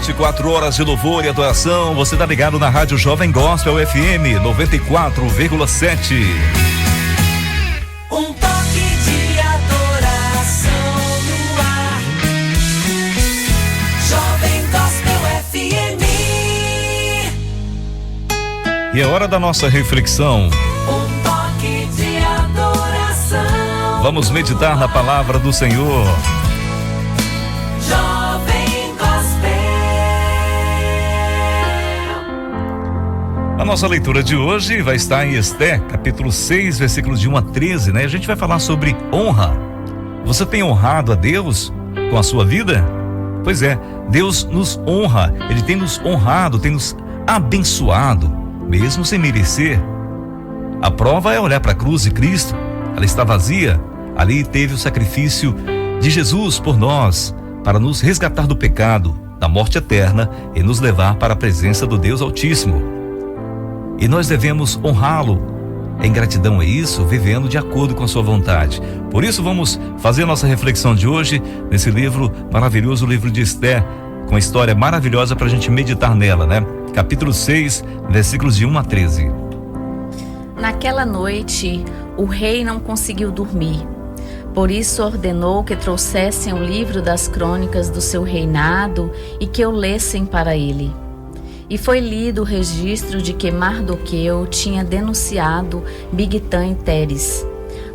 24 horas de louvor e adoração. Você tá ligado na Rádio Jovem Gospel FM 94,7. Um toque de adoração no ar. Jovem Gospel FM. E é hora da nossa reflexão. Um toque de adoração. Vamos meditar na palavra do Senhor. Jovem Gospel. A nossa leitura de hoje vai estar em Esté, capítulo 6, versículos de 1 a 13, né? A gente vai falar sobre honra. Você tem honrado a Deus com a sua vida? Pois é, Deus nos honra, Ele tem nos honrado, tem nos abençoado, mesmo sem merecer. A prova é olhar para a cruz de Cristo. Ela está vazia. Ali teve o sacrifício de Jesus por nós, para nos resgatar do pecado, da morte eterna e nos levar para a presença do Deus Altíssimo. E nós devemos honrá-lo em gratidão a isso, vivendo de acordo com a sua vontade. Por isso vamos fazer nossa reflexão de hoje nesse livro maravilhoso, o livro de Esté, com uma história maravilhosa para a gente meditar nela, né? Capítulo 6, versículos de 1 a 13. Naquela noite, o rei não conseguiu dormir. Por isso ordenou que trouxessem o livro das crônicas do seu reinado e que o lessem para ele. E foi lido o registro de que Mardoqueu tinha denunciado Bigtã e Teres,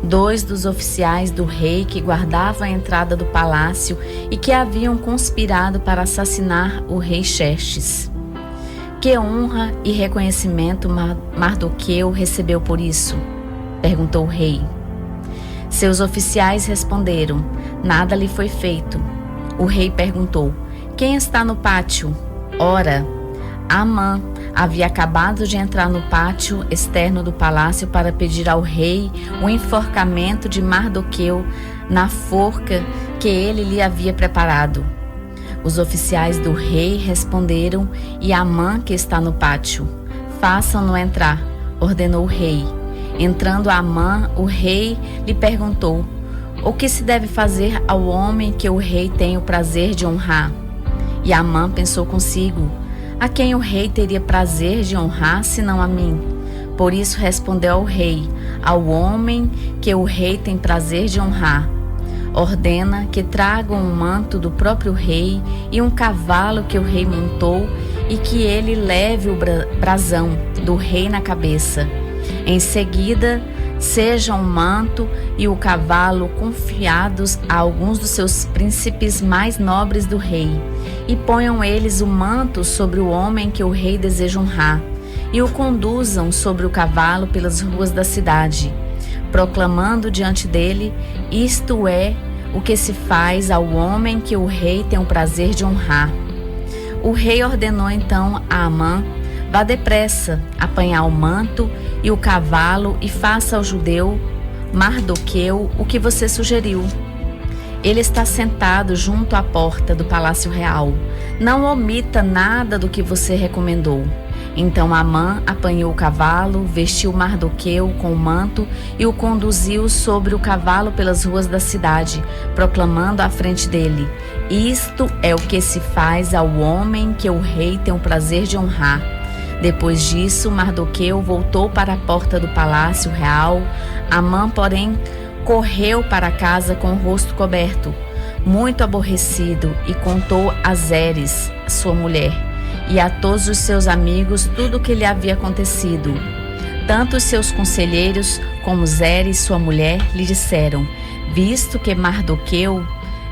dois dos oficiais do rei que guardavam a entrada do palácio e que haviam conspirado para assassinar o rei Xerxes. Que honra e reconhecimento Mardoqueu recebeu por isso? Perguntou o rei. Seus oficiais responderam: nada lhe foi feito. O rei perguntou: quem está no pátio? Ora, Amã havia acabado de entrar no pátio externo do palácio para pedir ao rei o enforcamento de Mardoqueu na forca que ele lhe havia preparado. Os oficiais do rei responderam: e Amã que está no pátio? Façam-no entrar, ordenou o rei. Entrando Amã, o rei lhe perguntou: o que se deve fazer ao homem que o rei tem o prazer de honrar? E Amã pensou consigo: a quem o rei teria prazer de honrar, senão a mim? Por isso respondeu ao rei: ao homem que o rei tem prazer de honrar. Ordena que tragam um manto do próprio rei e um cavalo que o rei montou e que ele leve o brasão do rei na cabeça. Em seguida, sejam o manto e o cavalo confiados a alguns dos seus príncipes mais nobres do rei, e ponham eles o manto sobre o homem que o rei deseja honrar, e o conduzam sobre o cavalo pelas ruas da cidade, proclamando diante dele: isto é o que se faz ao homem que o rei tem o prazer de honrar. O rei ordenou então a Amã: vá depressa, apanhar o manto e o cavalo e faça ao judeu Mardoqueu o que você sugeriu. Ele está sentado junto à porta do palácio real. Não omita nada do que você recomendou. Então Amã apanhou o cavalo, vestiu Mardoqueu com o manto e o conduziu sobre o cavalo pelas ruas da cidade, proclamando à frente dele: isto é o que se faz ao homem que o rei tem o prazer de honrar. Depois disso, Mardoqueu voltou para a porta do palácio real. Amã, porém, correu para casa com o rosto coberto, muito aborrecido, e contou a Zeres, sua mulher, e a todos os seus amigos tudo o que lhe havia acontecido. Tanto os seus conselheiros como Zeres, sua mulher, lhe disseram: visto que Mardoqueu,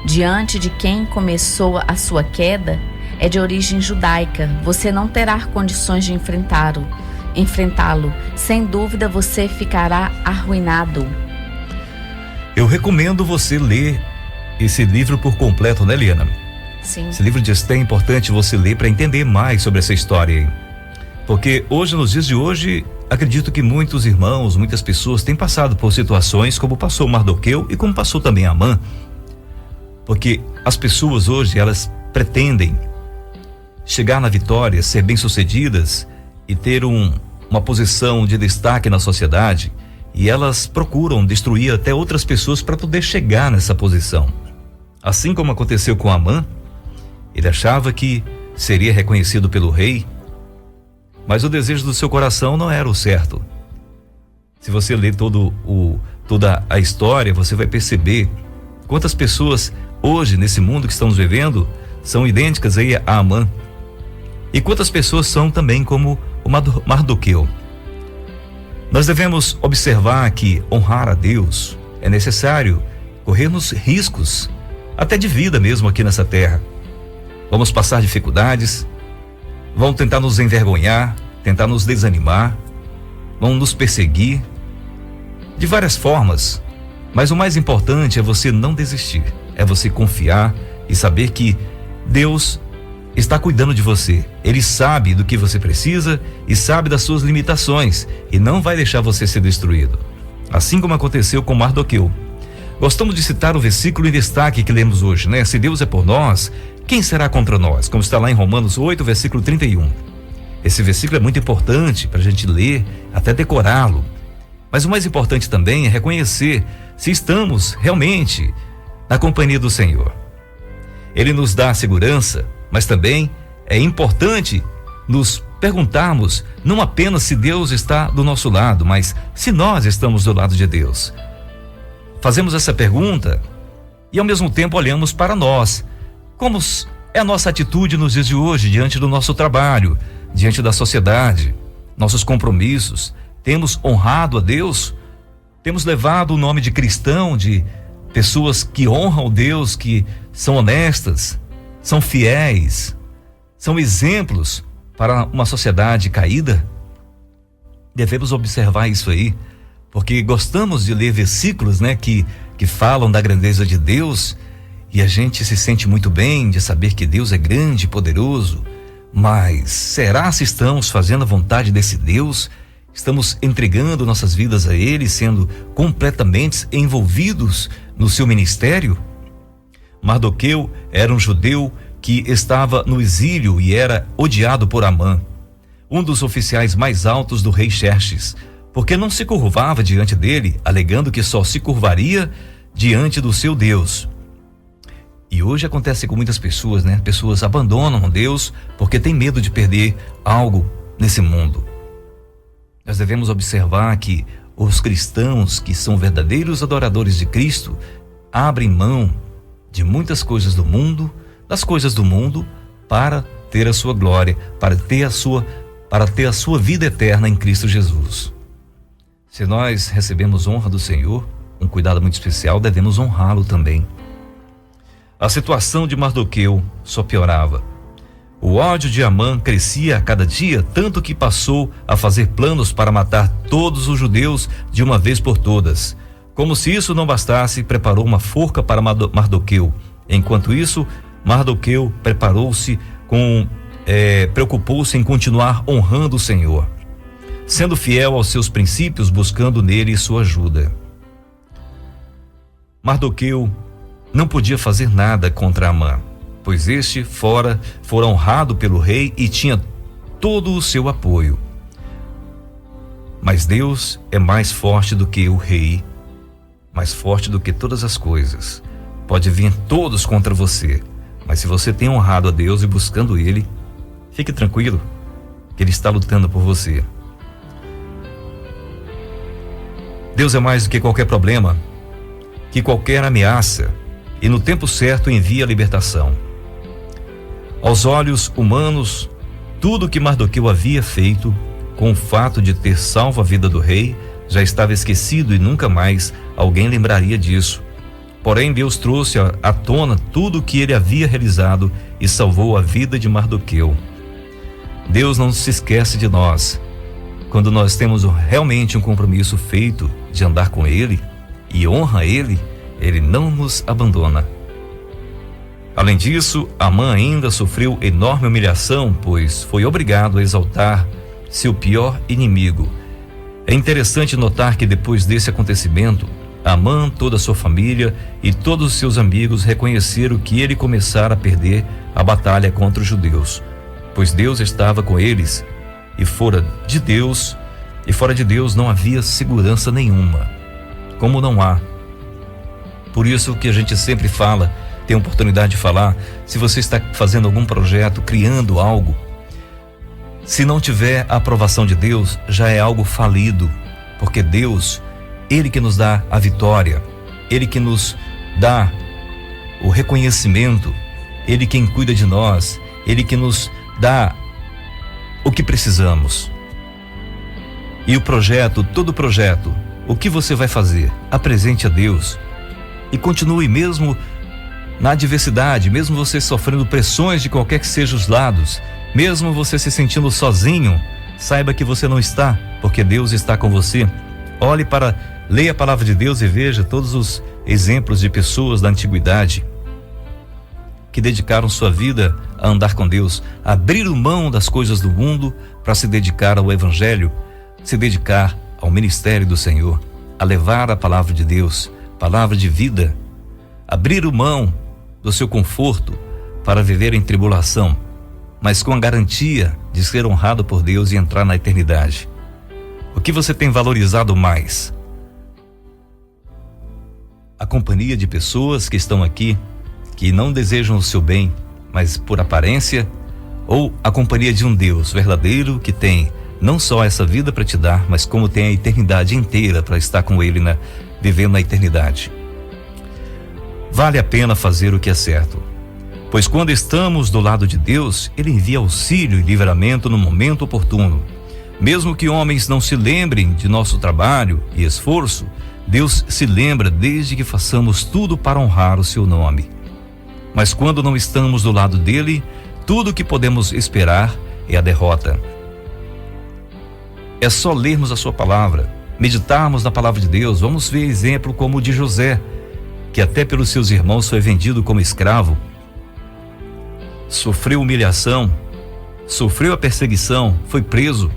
diante de quem começou a sua queda, é de origem judaica, você não terá condições de enfrentá-lo. Sem dúvida você ficará arruinado. Eu recomendo você ler esse livro por completo, né, Liana? Sim. Esse livro de Esté é importante você ler para entender mais sobre essa história aí. Porque hoje, nos dias de hoje, acredito que muitos irmãos, muitas pessoas têm passado por situações como passou Mardoqueu e como passou também Amã. Porque as pessoas hoje, elas pretendem chegar na vitória, ser bem-sucedidas e ter uma posição de destaque na sociedade, e elas procuram destruir até outras pessoas para poder chegar nessa posição. Assim como aconteceu com Amã, ele achava que seria reconhecido pelo rei, mas o desejo do seu coração não era o certo. Se você ler toda a história, você vai perceber quantas pessoas hoje, nesse mundo que estamos vivendo, são idênticas aí a Amã. E quantas pessoas são também como o Mardoqueu. Nós devemos observar que honrar a Deus é necessário corrermos riscos, até de vida mesmo aqui nessa terra. Vamos passar dificuldades, vão tentar nos envergonhar, tentar nos desanimar, vão nos perseguir de várias formas, mas o mais importante é você não desistir, é você confiar e saber que Deus está cuidando de você. Ele sabe do que você precisa e sabe das suas limitações e não vai deixar você ser destruído, assim como aconteceu com Mardoqueu. Gostamos de citar o versículo em destaque que lemos hoje, né? Se Deus é por nós, quem será contra nós? Como está lá em Romanos 8, versículo 31. Esse versículo é muito importante para a gente ler, até decorá-lo. Mas o mais importante também é reconhecer se estamos realmente na companhia do Senhor. Ele nos dá segurança, mas também é importante nos perguntarmos não apenas se Deus está do nosso lado, mas se nós estamos do lado de Deus. Fazemos essa pergunta e ao mesmo tempo olhamos para nós. Como é a nossa atitude nos dias de hoje, diante do nosso trabalho, diante da sociedade, nossos compromissos? Temos honrado a Deus? Temos levado o nome de cristão, de pessoas que honram Deus, que são honestas, são fiéis, são exemplos para uma sociedade caída? Devemos observar isso aí, porque gostamos de ler versículos, né, que falam da grandeza de Deus, e a gente se sente muito bem de saber que Deus é grande e poderoso. Mas será se estamos fazendo a vontade desse Deus? Estamos entregando nossas vidas a Ele, sendo completamente envolvidos no seu ministério? Mardoqueu era um judeu que estava no exílio e era odiado por Amã, um dos oficiais mais altos do rei Xerxes, porque não se curvava diante dele, alegando que só se curvaria diante do seu Deus. E hoje acontece com muitas pessoas, né? Pessoas abandonam Deus porque tem medo de perder algo nesse mundo. Nós devemos observar que os cristãos que são verdadeiros adoradores de Cristo abrem mão de muitas coisas do mundo, das coisas do mundo, para ter a sua glória, para ter a sua vida eterna em Cristo Jesus. Se nós recebemos honra do Senhor, um cuidado muito especial, devemos honrá-lo também. A situação de Mardoqueu só piorava. O ódio de Amã crescia a cada dia, tanto que passou a fazer planos para matar todos os judeus de uma vez por todas. Como se isso não bastasse, preparou uma forca para Mardoqueu. Enquanto isso, Mardoqueu preocupou-se em continuar honrando o Senhor, sendo fiel aos seus princípios, buscando nele sua ajuda. Mardoqueu não podia fazer nada contra Amã, pois este fora honrado pelo rei e tinha todo o seu apoio. Mas Deus é mais forte do que o rei, mais forte do que todas as coisas. Pode vir todos contra você, mas se você tem honrado a Deus e buscando Ele, fique tranquilo, que Ele está lutando por você. Deus é mais do que qualquer problema, que qualquer ameaça, e no tempo certo envia a libertação. Aos olhos humanos, tudo que Mardoqueu havia feito, com o fato de ter salvo a vida do rei, já estava esquecido e nunca mais alguém lembraria disso. Porém, Deus trouxe à tona tudo o que ele havia realizado e salvou a vida de Mardoqueu. Deus não se esquece de nós. Quando nós temos realmente um compromisso feito de andar com Ele e honra Ele, Ele não nos abandona. Além disso, Amã ainda sofreu enorme humilhação, pois foi obrigado a exaltar seu pior inimigo. É interessante notar que depois desse acontecimento, Amã, toda a sua família e todos os seus amigos reconheceram que ele começara a perder a batalha contra os judeus, pois Deus estava com eles e fora de Deus não havia segurança nenhuma, como não há. Por isso que a gente sempre fala tenho oportunidade de falar, se você está fazendo algum projeto, criando algo, se não tiver a aprovação de Deus, já é algo falido, porque Deus, Ele que nos dá a vitória, Ele que nos dá o reconhecimento, Ele quem cuida de nós, Ele que nos dá o que precisamos. E o projeto, todo projeto, o que você vai fazer? Apresente a Deus e continue mesmo na adversidade, mesmo você sofrendo pressões de qualquer que sejam os lados, mesmo você se sentindo sozinho, saiba que você não está, porque Deus está com você. Leia a palavra de Deus e veja todos os exemplos de pessoas da antiguidade que dedicaram sua vida a andar com Deus, abriram mão das coisas do mundo para se dedicar ao Evangelho, se dedicar ao ministério do Senhor, a levar a palavra de Deus, palavra de vida, abriram mão do seu conforto para viver em tribulação, mas com a garantia de ser honrado por Deus e entrar na eternidade. O que você tem valorizado mais? A companhia de pessoas que estão aqui, que não desejam o seu bem, mas por aparência, ou a companhia de um Deus verdadeiro que tem não só essa vida para te dar, mas como tem a eternidade inteira para estar com Ele, vivendo na eternidade? Vale a pena fazer o que é certo, pois quando estamos do lado de Deus, Ele envia auxílio e livramento no momento oportuno. Mesmo que homens não se lembrem de nosso trabalho e esforço, Deus se lembra desde que façamos tudo para honrar o seu nome. Mas quando não estamos do lado dele, tudo o que podemos esperar é a derrota. É só lermos a sua palavra, meditarmos na palavra de Deus. Vamos ver exemplo como o de José, que até pelos seus irmãos foi vendido como escravo, sofreu humilhação, sofreu a perseguição, foi preso,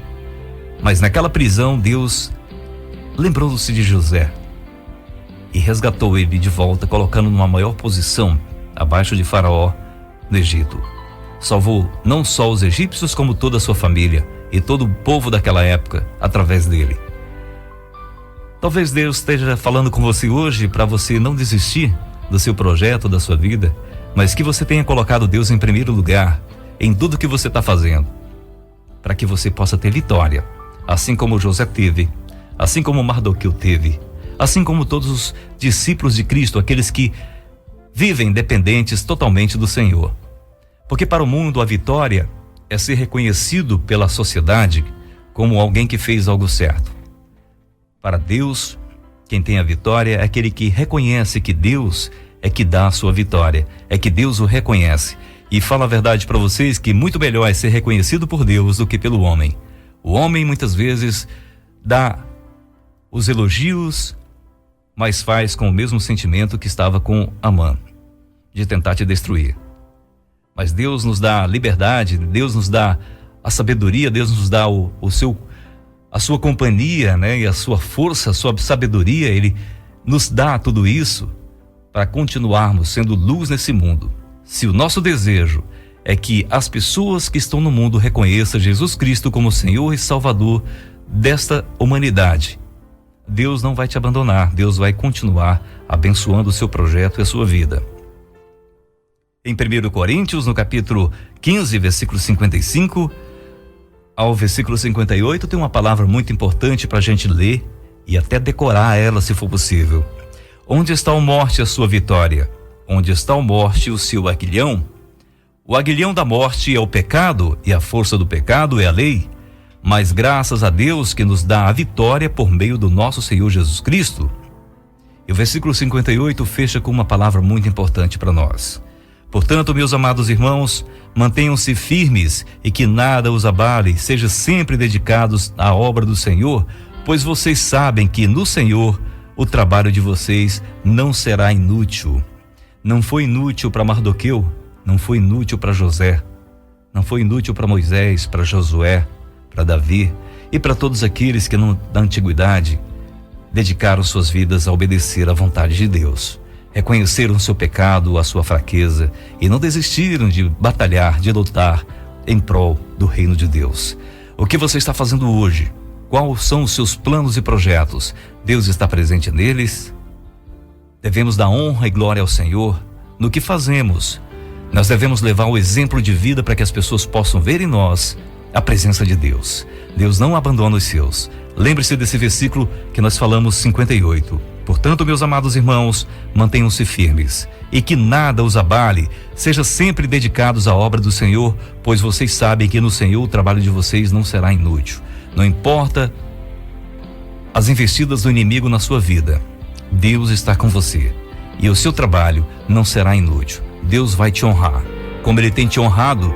mas naquela prisão Deus lembrou-se de José e resgatou ele de volta, colocando numa maior posição abaixo de Faraó no Egito. Salvou não só os egípcios, como toda a sua família e todo o povo daquela época através dele. Talvez Deus esteja falando com você hoje para você não desistir do seu projeto, da sua vida, mas que você tenha colocado Deus em primeiro lugar em tudo que você está fazendo, para que você possa ter vitória, assim como José teve, assim como Mardoqueu teve, assim como todos os discípulos de Cristo, aqueles que vivem dependentes totalmente do Senhor. Porque para o mundo a vitória é ser reconhecido pela sociedade como alguém que fez algo certo. Para Deus, quem tem a vitória é aquele que reconhece que Deus é que dá a sua vitória, é que Deus o reconhece. E falo a verdade para vocês que muito melhor é ser reconhecido por Deus do que pelo homem. O homem muitas vezes dá os elogios, mas faz com o mesmo sentimento que estava com Amã, de tentar te destruir. Mas Deus nos dá a liberdade, Deus nos dá a sabedoria, Deus nos dá a sua companhia, e a sua força, a sua sabedoria. Ele nos dá tudo isso para continuarmos sendo luz nesse mundo. Se o nosso desejo é que as pessoas que estão no mundo reconheçam Jesus Cristo como Senhor e Salvador desta humanidade, Deus não vai te abandonar, Deus vai continuar abençoando o seu projeto e a sua vida. Em 1 Coríntios, no capítulo 15, versículo 55 ao versículo 58, tem uma palavra muito importante para a gente ler e até decorar ela, se for possível. Onde está a morte, a sua vitória? Onde está a morte, o seu aguilhão? O aguilhão da morte é o pecado, e a força do pecado é a lei. Mas graças a Deus que nos dá a vitória por meio do nosso Senhor Jesus Cristo. E o versículo 58 fecha com uma palavra muito importante para nós. Portanto, meus amados irmãos, mantenham-se firmes e que nada os abale, sejam sempre dedicados à obra do Senhor, pois vocês sabem que no Senhor o trabalho de vocês não será inútil. Não foi inútil para Mardoqueu, não foi inútil para José, não foi inútil para Moisés, para Josué, para Davi e para todos aqueles que da antiguidade dedicaram suas vidas a obedecer à vontade de Deus. Reconheceram o seu pecado, a sua fraqueza e não desistiram de batalhar, de lutar em prol do reino de Deus. O que você está fazendo hoje? Quais são os seus planos e projetos? Deus está presente neles? Devemos dar honra e glória ao Senhor, no que fazemos. Nós devemos levar o exemplo de vida para que as pessoas possam ver em nós a presença de Deus. Deus não abandona os seus. Lembre-se desse versículo que nós falamos, 58. Portanto, meus amados irmãos, mantenham-se firmes e que nada os abale. Sejam sempre dedicados à obra do Senhor, pois vocês sabem que no Senhor o trabalho de vocês não será inútil. Não importa as investidas do inimigo na sua vida, Deus está com você e o seu trabalho não será inútil. Deus vai te honrar. Como Ele tem te honrado,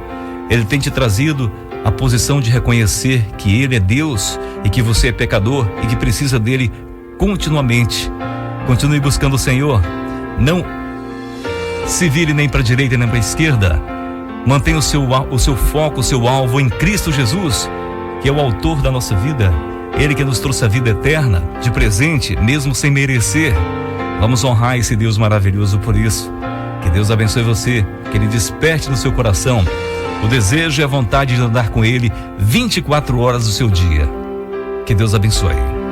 Ele tem te trazido a posição de reconhecer que Ele é Deus e que você é pecador e que precisa dEle continuamente. Continue buscando o Senhor. Não se vire nem para a direita nem para a esquerda. Mantenha o seu foco, o seu alvo em Cristo Jesus, que é o autor da nossa vida. Ele que nos trouxe a vida eterna de presente, mesmo sem merecer. Vamos honrar esse Deus maravilhoso por isso. Que Deus abençoe você, que Ele desperte no seu coração o desejo e a vontade de andar com Ele 24 horas do seu dia. Que Deus abençoe.